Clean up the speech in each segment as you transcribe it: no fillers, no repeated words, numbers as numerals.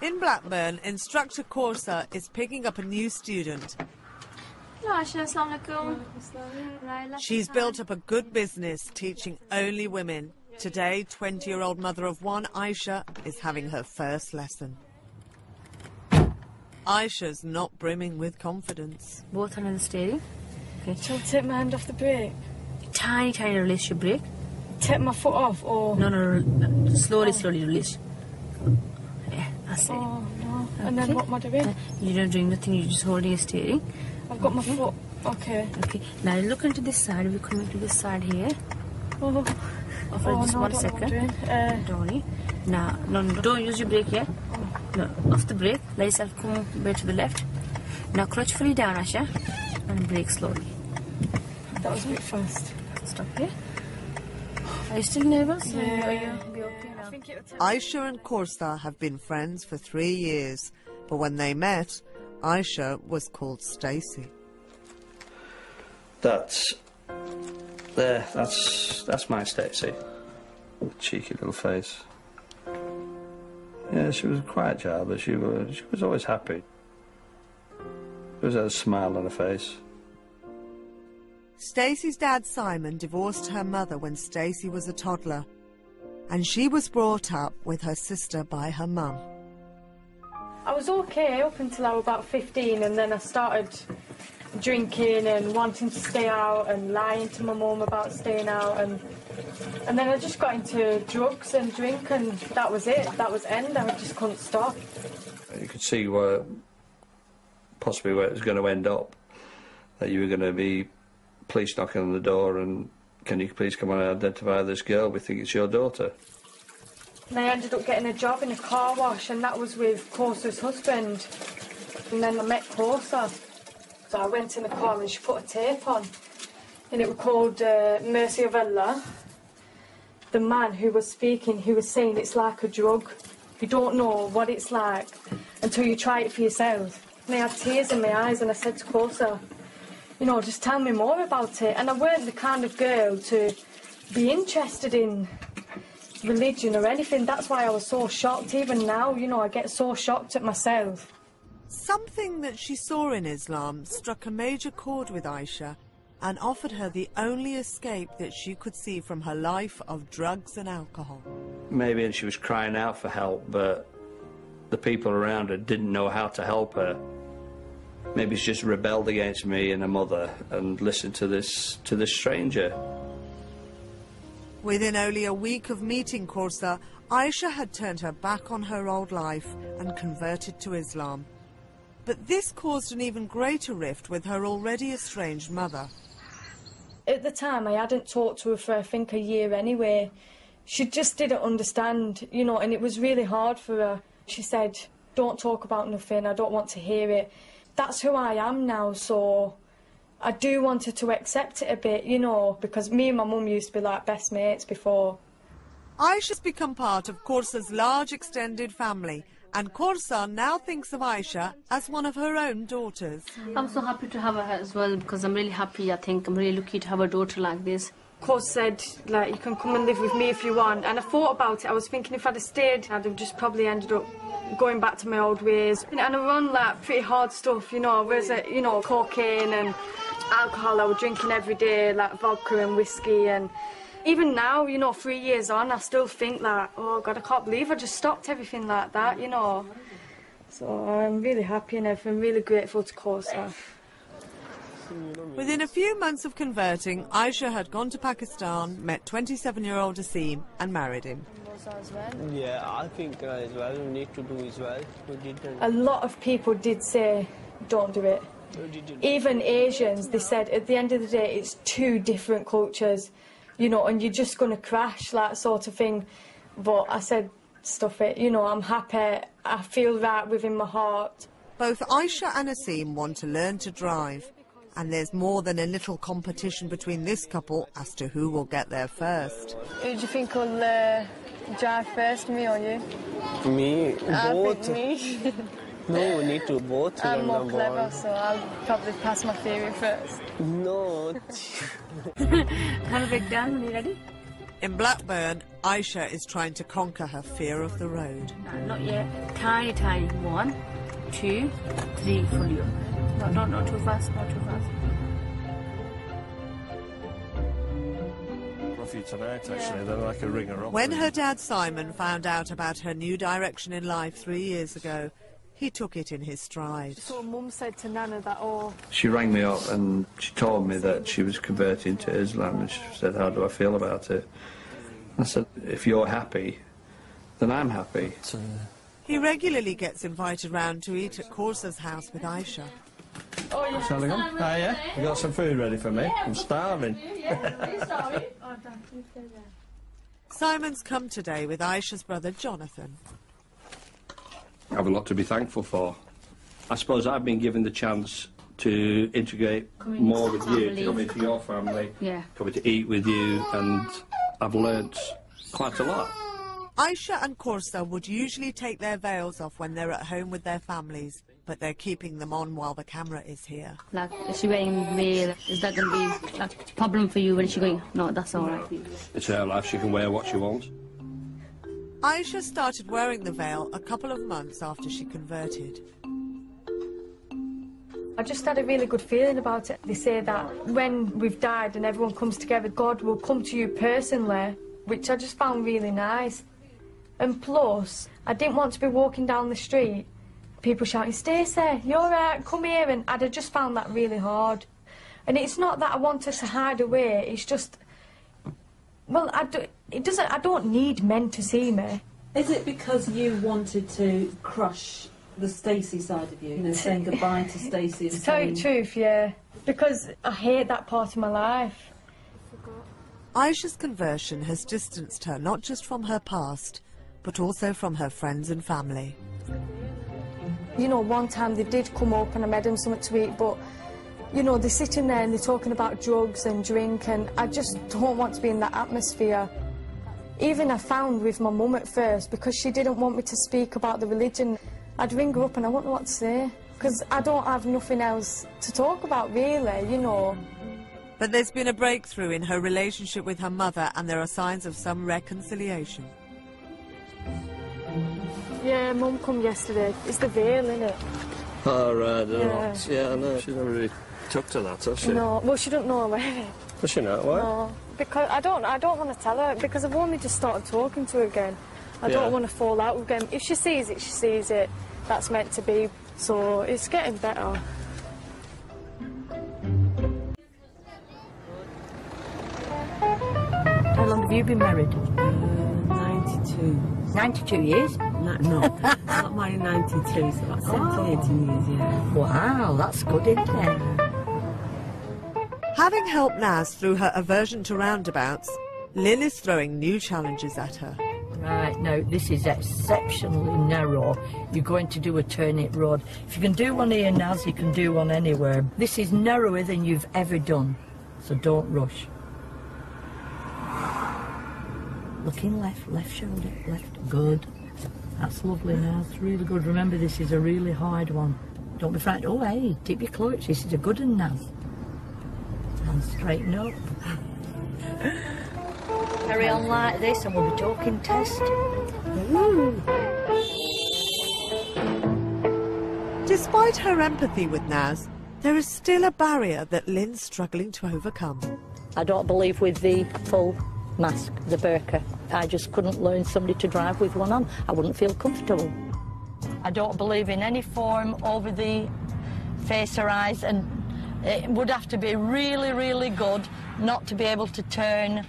In Blackburn, instructor Korsa is picking up a new student. Hello, AYSHA. Assalamualaikum. She's built up a good business teaching only women. Today, 20-year-old mother of one, AYSHA, is having her first lesson. AYSHA's not brimming with confidence. Both hands on the steering. Okay. Shall I take my hand off the brake? Tiny release your brake. Take my foot off, or...? No. Slowly release. Yeah, that's it. Oh, no. Okay. And then what am I doing? You're not doing nothing, you're just holding your steering. I've got my foot. Okay. Okay, now look into this side. We're coming to this side here. Oh, just no, 1 second. Don't. Now, no, don't use your brake yet. No, off the brake. Let yourself come a bit to the left. Now clutch fully down, AYSHA, and brake slowly. That was a bit fast. Stop here. Are you still nervous? Yeah. Are you be okay now? AYSHA and Korsa have been friends for 3 years, but when they met, AYSHA was called Stacey. That's my Stacey. Cheeky little face. Yeah, she was a quiet child, but she was always happy. She always had a smile on her face. Stacey's dad, Simon, divorced her mother when Stacey was a toddler, and she was brought up with her sister by her mum. I was okay up until I was about 15, and then I started drinking and wanting to stay out and lying to my mum about staying out, and then I just got into drugs and drink, and that was it. That was end. I just couldn't stop. You could see possibly where it was going to end up. That you were going to be police knocking on the door and, can you please come on and identify this girl? We think it's your daughter. And I ended up getting a job in a car wash, and that was with Korsa's husband. And then I met Korsa. So I went in the car and she put a tape on, and it was called Mercy of Allah. The man who was speaking, he was saying it's like a drug. You don't know what it's like until you try it for yourself. And I had tears in my eyes, and I said to Korsa, you know, just tell me more about it. And I weren't the kind of girl to be interested in religion or anything. That's why I was so shocked. Even now, you know, I get so shocked at myself. Something that she saw in Islam struck a major chord with AYSHA and offered her the only escape that she could see from her life of drugs and alcohol. Maybe she was crying out for help, but the people around her didn't know how to help her. Maybe she just rebelled against me and her mother and listened to this stranger. Within only a week of meeting Korsa, AYSHA had turned her back on her old life and converted to Islam. But this caused an even greater rift with her already estranged mother. At the time, I hadn't talked to her for, I think, a year anyway. She just didn't understand, you know, and it was really hard for her. She said, don't talk about nothing, I don't want to hear it. That's who I am now, so I do want her to accept it a bit, you know, because me and my mum used to be like best mates before. AYSHA's become part of Korsa's large extended family, and Korsa now thinks of AYSHA as one of her own daughters. I'm so happy to have her as well, because I'm really happy. I think I'm really lucky to have a daughter like this. Korsa said, like, you can come and live with me if you want. And I thought about it. I was thinking if I'd have stayed, I'd have just probably ended up going back to my old ways. And I run, like, pretty hard stuff, you know, whereas, you know, cocaine and alcohol. I was drinking every day, like vodka and whiskey. And even now, you know, 3 years on, I still think like, oh, God, I can't believe I just stopped everything like that, you know. So I'm really happy and I'm really grateful to Korsa. Within a few months of converting, AYSHA had gone to Pakistan, met 27-year-old Asim and married him. Yeah, I think as well, we need to do as well. A lot of people did say, don't do it. Even Asians, they said, at the end of the day, it's two different cultures, you know, and you're just going to crash, that sort of thing. But I said, stuff it, you know, I'm happy, I feel right within my heart. Both AYSHA and Asim want to learn to drive, and there's more than a little competition between this couple as to who will get there first. Who do you think will drive first, me or you? Me, both. I think me. No, we need to both. I'm more clever, so I'll probably pass my theory first. No. Have a breakdown. Are you ready? In Blackburn, Aisha is trying to conquer her fear of the road. No, not yet. Tiny, tiny. 1, 2, 3 for you. No, not too fast, not too fast. You tonight, actually, they're like a ringer up. When her dad Simon found out about her new direction in life 3 years ago, he took it in his stride. So Mum said to Nana that, oh... She rang me up and she told me that she was converting to Islam, and she said, how do I feel about it? I said, if you're happy, then I'm happy. He regularly gets invited round to eat at Corsa's house with Aisha. Oh, yeah. Shall I go? Oh, yeah? You got some food ready for me? I'm starving. Simon's come today with Aisha's brother Jonathan. I have a lot to be thankful for. I suppose I've been given the chance to integrate more with you, to come into your family, coming to eat with you, and I've learnt quite a lot. Aisha and Corsa would usually take their veils off when they're at home with their families, but they're keeping them on while the camera is here. Like, is she wearing veil? Is that going to be like, a problem for you when she's going? No, that's all right. It's her life, she can wear what she wants. Aisha started wearing the veil a couple of months after she converted. I just had a really good feeling about it. They say that when we've died and everyone comes together, God will come to you personally, which I just found really nice. And plus, I didn't want to be walking down the street, people shouting, Stacey, you're right, come here, and I'd have just found that really hard. And it's not that I wanted to hide away, it's just, well, I don't need men to see me. Is it because you wanted to crush the Stacey side of you, you know, saying goodbye to Stacey and To tell you the truth, yeah, because I hate that part of my life. Aisha's conversion has distanced her not just from her past, but also from her friends and family. You know, one time they did come up and I made them something to eat, but, you know, they're sitting there and they're talking about drugs and drink, and I just don't want to be in that atmosphere. Even I found with my mum at first, because she didn't want me to speak about the religion, I'd ring her up and I wouldn't know what to say, because I don't have nothing else to talk about, really, you know. But there's been a breakthrough in her relationship with her mother, and there are signs of some reconciliation. Yeah, Mum come yesterday. It's the veil, innit? Oh, right, Yeah. Yeah, I know. She never really took to that, has she? No, well, she doesn't know I'm wearing it. Does she not? Why? No, because I don't want to tell her, because I've only just started talking to her again. I don't want to fall out again. If she sees it, she sees it. That's meant to be. So it's getting better. How long have you been married? 92. 92 years? No, not married 92, so about 17, 18 years, yeah. Wow, that's good, isn't it? Having helped Naz through her aversion to roundabouts, Lynn is throwing new challenges at her. Right, now, this is exceptionally narrow. You're going to do a turn-it road. If you can do one here, Naz, you can do one anywhere. This is narrower than you've ever done, so don't rush. Looking left, left shoulder, left. Good. That's lovely, Naz. Really good. Remember, this is a really hard one. Don't be frightened. Oh, hey, tip your clutch. This is a good one, Naz. And straighten up. Carry on like this and we'll be talking test. Ooh. Despite her empathy with Naz, there is still a barrier that Lynn's struggling to overcome. I don't believe with the full mask, the burqa. I just couldn't learn somebody to drive with one on. I wouldn't feel comfortable. I don't believe in any form over the face or eyes, and it would have to be really, really good not to be able to turn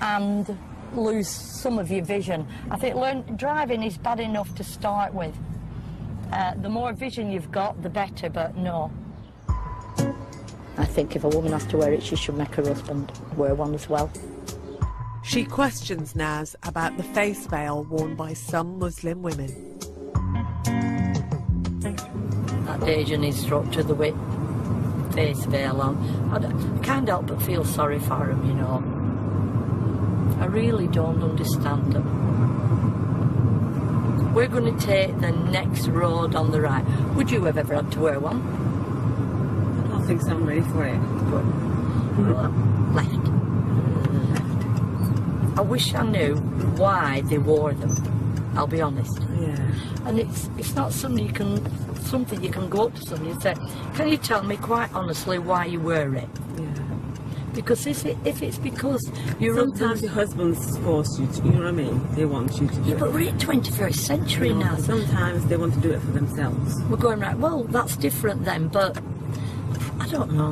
and lose some of your vision. I think driving is bad enough to start with. The more vision you've got, the better, but no. I think if a woman has to wear it, she should make her husband wear one as well. She questions Naz about the face veil worn by some Muslim women. That Asian instructor, the with face veil on, I can't help but feel sorry for him, you know. I really don't understand them. We're going to take the next road on the right. Would you have ever had to wear one? I don't think so, I'm ready for it. Good. Left. I wish I knew why they wore them. I'll be honest. Yeah. And it's not something you can go up to somebody and say, can you tell me quite honestly why you wear it? Yeah. Because if it's because you're sometimes your husband's forced you to, you know what I mean? They want you to do it. But we're in 21st century now. Sometimes they want to do it for themselves. We're going right, well, that's different then, but I don't know.